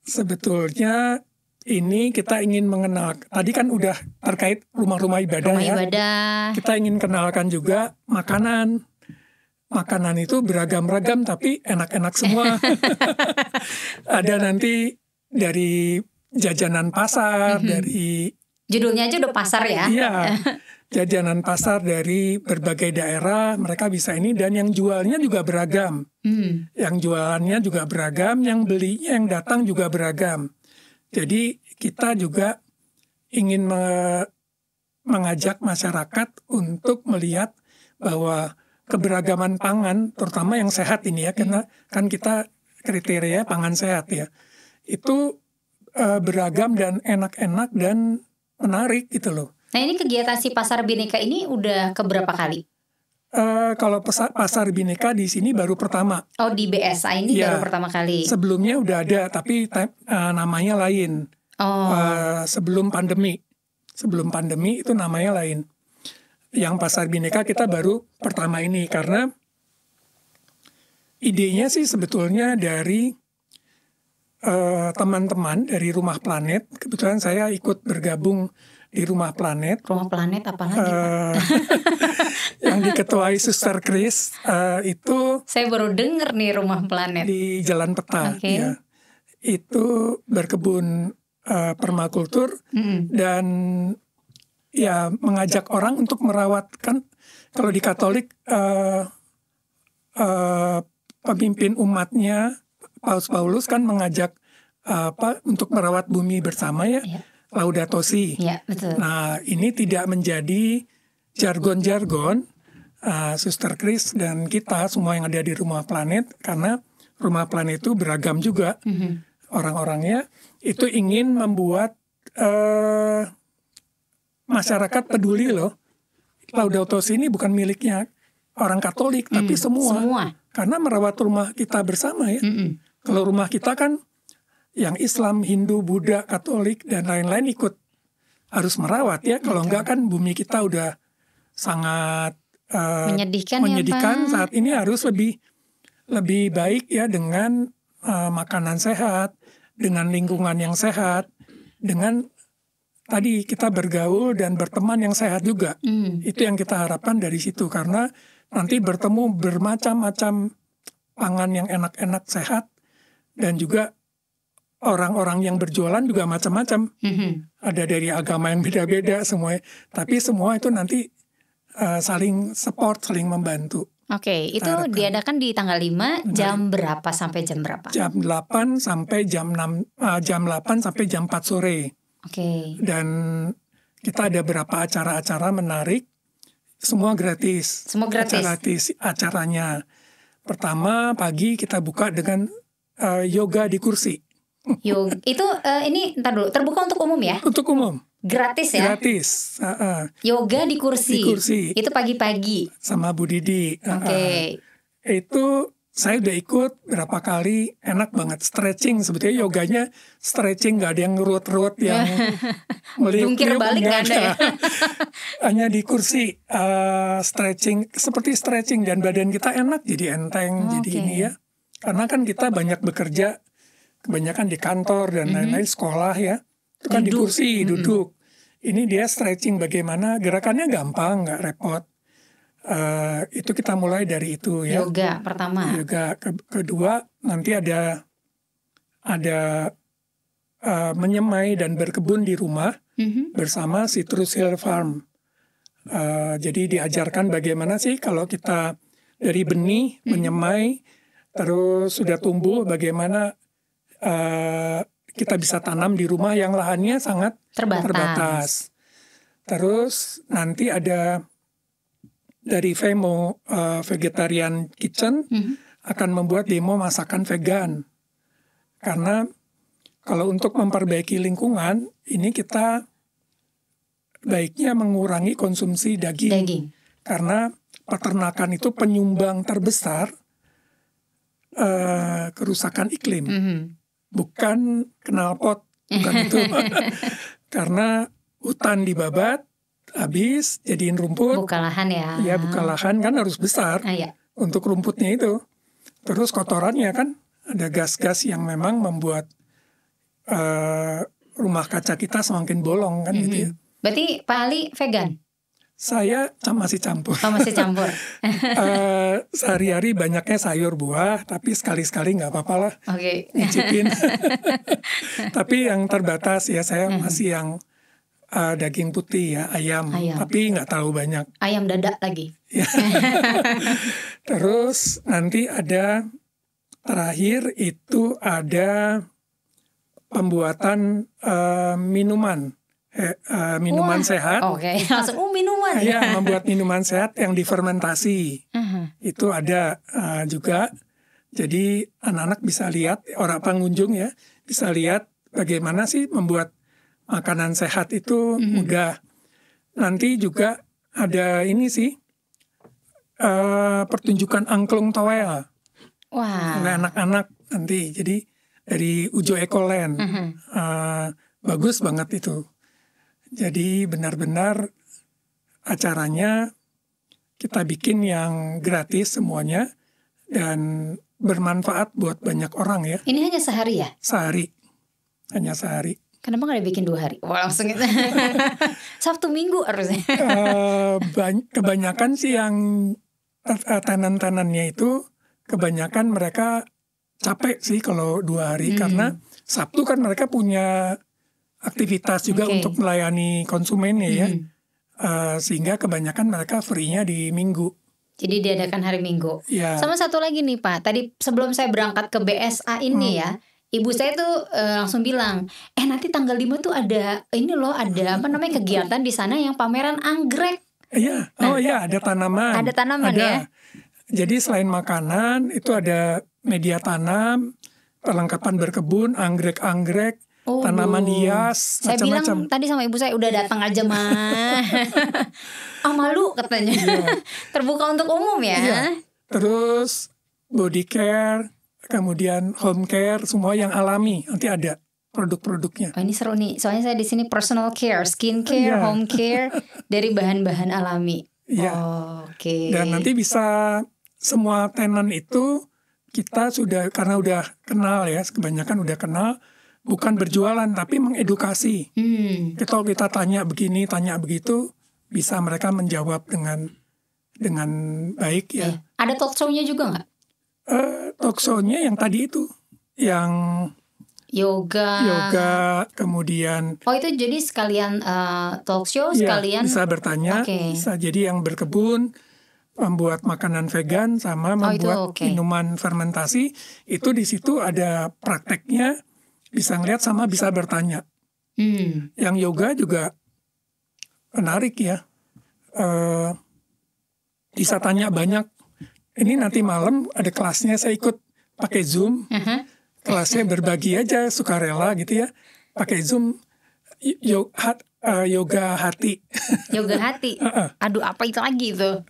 sebetulnya ini kita ingin mengenal, tadi kan udah terkait rumah-rumah ibadah ya. Kita ingin kenalkan juga makanan. Makanan itu beragam-ragam tapi enak-enak semua. Ada nanti dari jajanan pasar, dari... Judulnya aja udah pasar ya. Iya, jajanan pasar dari berbagai daerah, mereka bisa ini. Dan yang jualnya juga beragam. Yang jualannya juga beragam, yang belinya, yang datang juga beragam. Jadi kita juga ingin mengajak masyarakat untuk melihat bahwa keberagaman pangan, terutama yang sehat ini ya, karena kan kita kriteria pangan sehat ya, itu beragam dan enak-enak dan menarik gitu loh. Nah ini kegiatan si Pasar Bhinneka ini udah keberapa kali? Kalau Pasar Bhinneka di sini baru pertama. Oh di BSA ini baru pertama kali. Sebelumnya udah ada tapi namanya lain. Sebelum pandemi itu namanya lain. Yang Pasar Bhinneka kita baru pertama ini karena idenya sih sebetulnya dari teman-teman dari Rumah Planet. Kebetulan saya ikut bergabung di Rumah Planet. Rumah Planet apa lagi Pak? Yang diketuai Suster Chris itu. Saya baru dengar nih Rumah Planet. Di Jalan Peta. Ya. Itu berkebun permakultur dan ya mengajak orang untuk merawat, kan kalau di Katolik pemimpin umatnya Paus kan mengajak untuk merawat bumi bersama ya. Laudato Si. Ya, betul. Nah, ini tidak menjadi jargon-jargon Suster Chris dan kita semua yang ada di Rumah Planet, karena Rumah Planet itu beragam juga orang-orangnya. Itu ingin membuat masyarakat peduli loh. Laudato Si ini bukan miliknya orang Katolik, tapi semua. Karena merawat rumah kita bersama ya. Kalau rumah kita kan yang Islam, Hindu, Buddha, Katolik, dan lain-lain ikut harus merawat ya. Kalau enggak kan bumi kita udah sangat menyedihkan saat ini. Harus lebih baik ya dengan makanan sehat, dengan lingkungan yang sehat, dengan tadi kita bergaul dan berteman yang sehat juga. Itu yang kita harapkan dari situ, karena nanti bertemu bermacam-macam pangan yang enak-enak sehat, dan juga orang-orang yang berjualan juga macam-macam. Ada dari agama yang beda-beda semua. Tapi semua itu nanti saling support, saling membantu. Oke, itu diadakan di tanggal 5 jam berapa sampai jam berapa? Jam 8 sampai jam 8 sampai jam 4 sore. Dan kita ada beberapa acara-acara menarik. Semua gratis. Gratis acaranya. Pertama pagi kita buka dengan yoga di kursi. Yoga itu ini ntar dulu, terbuka untuk umum ya? Untuk umum. Gratis ya? Gratis. Yoga di kursi. Itu pagi-pagi. Sama Bu Didi. Itu saya udah ikut berapa kali, enak banget. Stretching sebetulnya, yoganya stretching, nggak ada yang ngerut-ngerut yang jungkir balik nggak ada ya? Hanya di kursi stretching, seperti stretching, dan badan kita enak, jadi enteng, jadi ini ya. Karena kan kita banyak bekerja, kebanyakan di kantor dan lain-lain, sekolah ya. Itu kan di kursi, duduk. Ini dia stretching, bagaimana gerakannya gampang, nggak repot. Itu kita mulai dari itu ya. Yoga pertama. Yoga kedua nanti ada menyemai dan berkebun di rumah. bersama Citrus Hill Farm. Jadi diajarkan bagaimana sih kalau kita dari benih menyemai, terus sudah tumbuh, bagaimana kita bisa tanam di rumah yang lahannya sangat terbatas. Terus nanti ada dari Vemo Vegetarian Kitchen akan membuat demo masakan vegan. Karena kalau untuk memperbaiki lingkungan, ini kita baiknya mengurangi konsumsi daging. Karena peternakan itu penyumbang terbesar kerusakan iklim. Bukan knalpot, bukan itu. Karena hutan dibabat, habis jadiin rumput. Buka lahan ya. Ya, buka lahan kan harus besar untuk rumputnya itu. Terus kotorannya kan ada gas-gas yang memang membuat rumah kaca kita semakin bolong kan gitu ya. Berarti Pak Ali vegan? Saya masih campur. Oh, masih campur. Sehari-hari banyaknya sayur buah, tapi sekali-sekali nggak apa-apa lah. Oke. Nyicipin. Tapi yang terbatas ya, saya masih yang daging putih ya, ayam. Tapi nggak terlalu banyak. Ayam dada lagi. Terus nanti ada terakhir itu ada pembuatan minuman. Minuman sehat. Oke, langsung minuman. Ya, membuat minuman sehat yang difermentasi. Itu ada juga. Jadi anak-anak bisa lihat, orang pengunjung ya, bisa lihat bagaimana sih membuat makanan sehat itu mudah. Nanti juga ada ini sih, pertunjukan angklung towel. Wah. Oleh anak-anak nanti. Jadi dari Ujo Ekoland. Bagus banget itu. Jadi benar-benar acaranya kita bikin yang gratis semuanya dan bermanfaat buat banyak orang ya. Ini hanya sehari ya? Sehari. Hanya sehari. Kenapa nggak dibikin 2 hari? Wah, langsung gitu. Sabtu Minggu harusnya. Kebanyakan sih yang tenan-tenannya itu kebanyakan mereka capek sih kalau 2 hari. Karena Sabtu kan mereka punya aktivitas juga untuk melayani konsumennya ya. Sehingga kebanyakan mereka free-nya di Minggu. Jadi diadakan hari Minggu. Ya. Sama satu lagi nih Pak, tadi sebelum saya berangkat ke BSA ini ya, ibu saya tuh langsung bilang, nanti tanggal 5 tuh ada ini loh, ada apa namanya kegiatan di sana yang pameran anggrek. Iya, ada tanaman. Ada tanaman ya. Jadi selain makanan itu ada media tanam, perlengkapan berkebun, anggrek-anggrek, tanaman hias, saya macam-macam. bilang tadi sama ibu saya udah datang aja mah. Malu katanya. Terbuka untuk umum ya. Iya. Terus body care, kemudian home care, semua yang alami nanti ada produk-produknya. Oh, ini seru nih. Soalnya saya di sini personal care, skin care, home care dari bahan-bahan alami. Iya. Oke. Dan nanti bisa semua tenan itu kita sudah karena udah kenal ya, kebanyakan udah kenal. Bukan berjualan tapi mengedukasi. Kalau kita tanya begini, tanya begitu, bisa mereka menjawab dengan baik ya. Ada talk show-nya juga nggak? Talk show-nya yang tadi itu, yang yoga, kemudian. Oh itu jadi sekalian talk show, sekalian bisa bertanya, bisa jadi yang berkebun, membuat makanan vegan sama membuat minuman fermentasi. Itu di situ ada prakteknya. Bisa ngeliat sama bisa bertanya. Yang yoga juga menarik ya. Bisa tanya banyak. Ini nanti malam ada kelasnya, saya ikut pakai Zoom. Kelasnya berbagi aja, sukarela gitu ya. Pakai Zoom, yoga hati. Yoga hati? Aduh, apa itu lagi itu?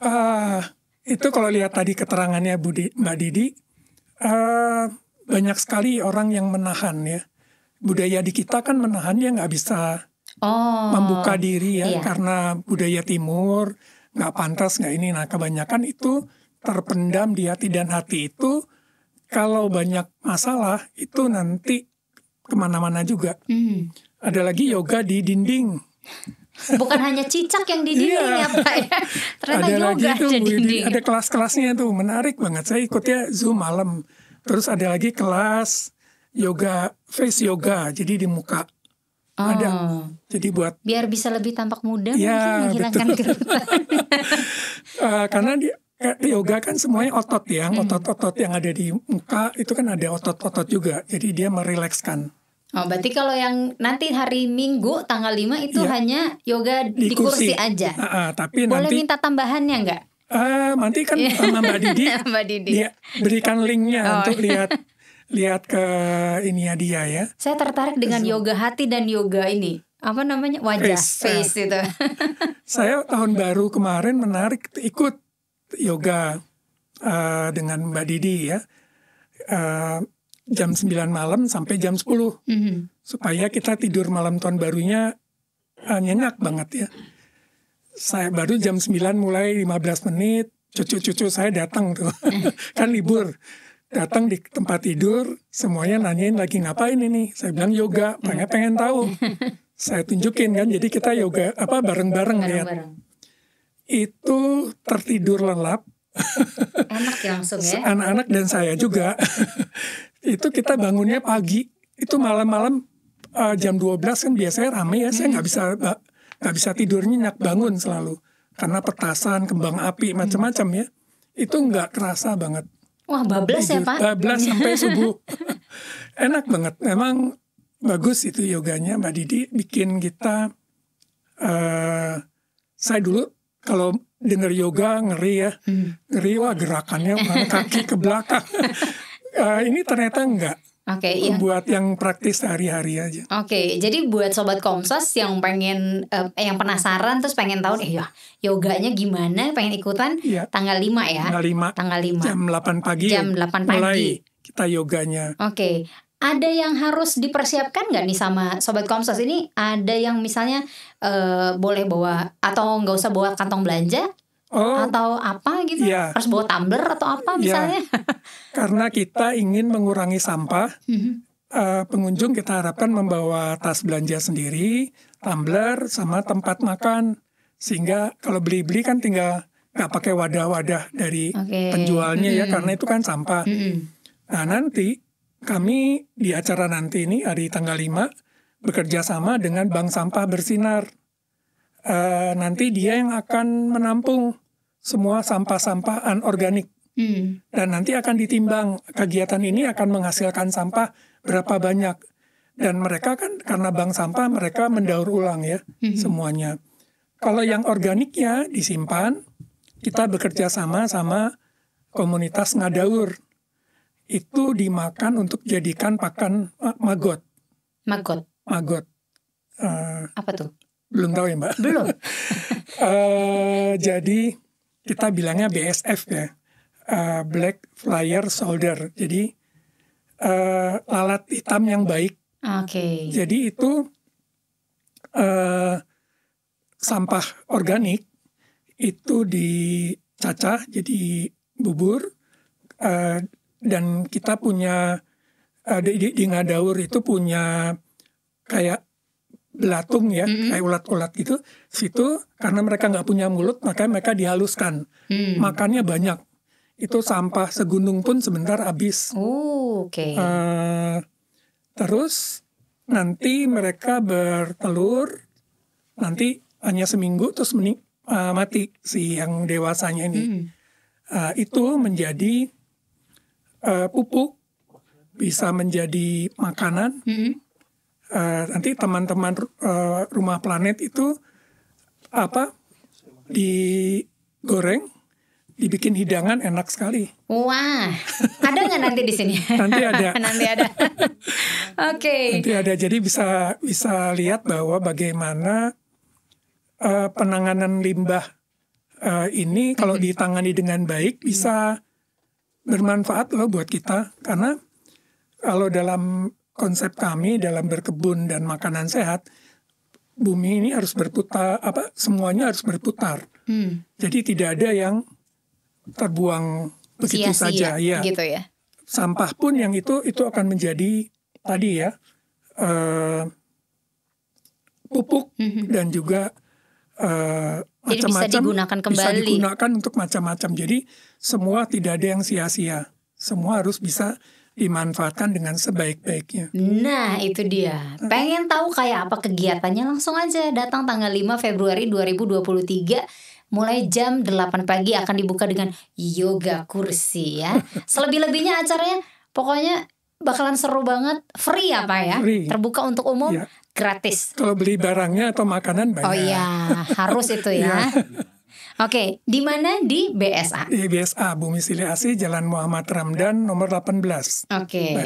Itu kalau lihat tadi keterangannya Mbak Didi, banyak sekali orang yang menahan ya. Budaya di kita kan menahannya nggak bisa membuka diri ya. Karena budaya timur, nggak pantas, nggak ini. Nah kebanyakan itu terpendam di hati, dan hati itu kalau banyak masalah itu nanti kemana-mana juga. Ada lagi yoga di dinding. Bukan hanya cicak yang di dinding ya Pak ya. Ternyata ada yoga lagi tuh, di dinding. ada kelas-kelasnya tuh menarik banget. Saya ikutnya Zoom malam. Terus ada lagi kelas yoga, face yoga, jadi di muka. Ada. Oh, Jadi buat biar bisa lebih tampak muda Ya, mungkin menghilangkan kerutan. karena yoga kan semuanya otot ya, otot-otot yang ada di muka itu kan ada otot-otot juga. Jadi dia merilekskan. Oh, berarti kalau yang nanti hari Minggu tanggal 5 itu Iya. hanya yoga di kursi aja. Tapi Boleh nanti minta tambahannya nggak? nanti kan sama Mbak Didi, Mbak Didi. dia berikan linknya untuk lihat ke ininya dia ya. Saya tertarik dengan yoga hati dan yoga ini. Apa namanya? Wajah, face itu. Saya tahun baru kemarin menarik ikut yoga dengan Mbak Didi ya. Jam 9 malam sampai jam 10. Supaya kita tidur malam tahun barunya nyenyak banget ya. Saya baru jam 9 mulai 15 menit, cucu-cucu saya datang tuh. Kan libur. Datang di tempat tidur, semuanya nanyain lagi ngapain ini. Saya bilang yoga, pengen tahu. Saya tunjukin kan, jadi kita yoga bareng-bareng lihat. Itu tertidur lelap. Enak ya langsung ya. Anak-anak dan saya juga. Itu kita bangunnya pagi. Itu malam-malam jam 12 kan biasanya rame ya. Saya nggak bisa tidur nyenyak, bangun selalu. Karena petasan, kembang api, macam-macam ya. Itu nggak kerasa banget. Wah, bablas ya Pak. Bablas sampai subuh. Enak banget. Memang bagus itu yoganya Mbak Didi. Bikin kita, saya dulu kalau dengar yoga ngeri ya. Ngeri, wah gerakannya kaki ke belakang. Ini ternyata enggak. Oke, buat yang praktis hari-hari aja. Oke, jadi buat sobat Komsos yang pengen yang penasaran terus pengen tahu ya yoganya gimana, pengen ikutan tanggal 5 ya. Tanggal 5. Jam 8 pagi. Jam 8 pagi. Mulai kita yoganya. Oke. Ada yang harus dipersiapkan nggak nih sama sobat Komsos ini? Ada yang misalnya boleh bawa atau nggak usah bawa kantong belanja? Atau apa gitu? Harus bawa tumbler atau apa misalnya? Karena kita ingin mengurangi sampah, pengunjung kita harapkan membawa tas belanja sendiri, tumbler, sama tempat makan. Sehingga kalau beli-beli kan tinggal nggak pakai wadah-wadah dari penjualnya ya, karena itu kan sampah. Nah nanti kami di acara nanti ini hari tanggal 5 bekerja sama dengan Bank Sampah Bersinar. Nanti dia yang akan menampung semua sampah-sampah anorganik. Dan nanti akan ditimbang kegiatan ini akan menghasilkan sampah berapa banyak. Dan mereka kan karena bank sampah mereka mendaur ulang ya semuanya. Kalau yang organiknya disimpan, kita bekerja sama komunitas ngadaur. Itu dimakan untuk jadikan pakan magot. Magot. Apa tuh? Belum tahu ya Mbak? Belum. Jadi kita bilangnya BSF ya, Black Flyer Soldier. Jadi lalat hitam yang baik. Jadi itu sampah organik itu dicacah jadi bubur, dan kita punya di ngadaur itu punya kayak belatung ya, kayak ulat-ulat gitu. Situ karena mereka nggak punya mulut, maka mereka dihaluskan. Makannya banyak. Itu sampah segunung pun sebentar habis. Terus nanti mereka bertelur, nanti hanya seminggu terus mati si yang dewasanya ini. Itu menjadi pupuk, bisa menjadi makanan. Nanti teman-teman Rumah Planet itu digoreng, dibikin hidangan enak sekali. Wah, ada nggak nanti di sini? Nanti ada. Nanti ada. Nanti ada. Jadi bisa lihat bahwa bagaimana penanganan limbah ini kalau ditangani dengan baik bisa bermanfaat loh buat kita. Karena kalau dalam konsep kami dalam berkebun dan makanan sehat, bumi ini harus berputar, semuanya harus berputar. Jadi tidak ada yang terbuang begitu saja ya. Gitu ya. Sampah pun yang itu akan menjadi tadi ya pupuk dan juga macam-macam, bisa digunakan kembali. Bisa digunakan untuk macam-macam. Jadi semua tidak ada yang sia-sia. Semua harus bisa dimanfaatkan dengan sebaik-baiknya. Nah itu dia. Pengen tahu kayak apa kegiatannya, langsung aja datang tanggal 5 Februari 2023. Mulai jam 8 pagi akan dibuka dengan yoga kursi ya. Selebih-lebihnya acaranya pokoknya bakalan seru banget. Free ya Pak ya? Free. Terbuka untuk umum, Ya. gratis. Kalau beli barangnya atau makanan bayar. Oh iya, harus itu ya. Oke, di mana? Di BSA. Di BSA Bumi Silih Asih, Jalan Muhammad Ramdan nomor 18. Oke.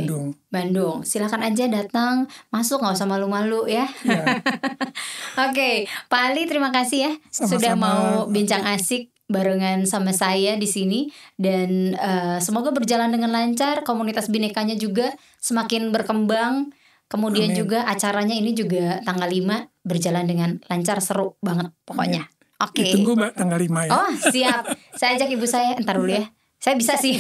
Bandung. Silakan aja datang, masuk, nggak usah malu-malu ya. Ya. Oke, Pak Ali terima kasih ya. Sama-sama. Sudah mau bincang asik barengan sama saya di sini, dan semoga berjalan dengan lancar, komunitas binekanya juga semakin berkembang. Kemudian Amin. juga acaranya ini juga tanggal 5 berjalan dengan lancar, seru banget pokoknya. Oke. Ditunggu Mbak tanggal 5 ya. Oh siap, saya ajak ibu saya. Ntar dulu ya, saya bisa sih.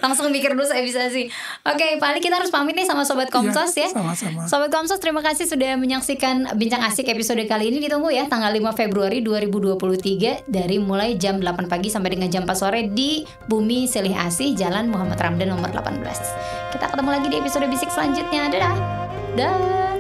Langsung mikir dulu saya bisa sih. Oke Pak Ali, kita harus pamit nih sama Sobat Komsos ya. Sama-sama. Sobat Komsos, terima kasih sudah menyaksikan Bincang Asik episode kali ini. Ditunggu ya tanggal 5 Februari 2023 dari mulai jam 8 pagi sampai dengan jam 4 sore di Bumi Silih Asih, Jalan Muhammad Ramdan nomor 18. Kita ketemu lagi di episode Bisik selanjutnya. Dadah. Dah.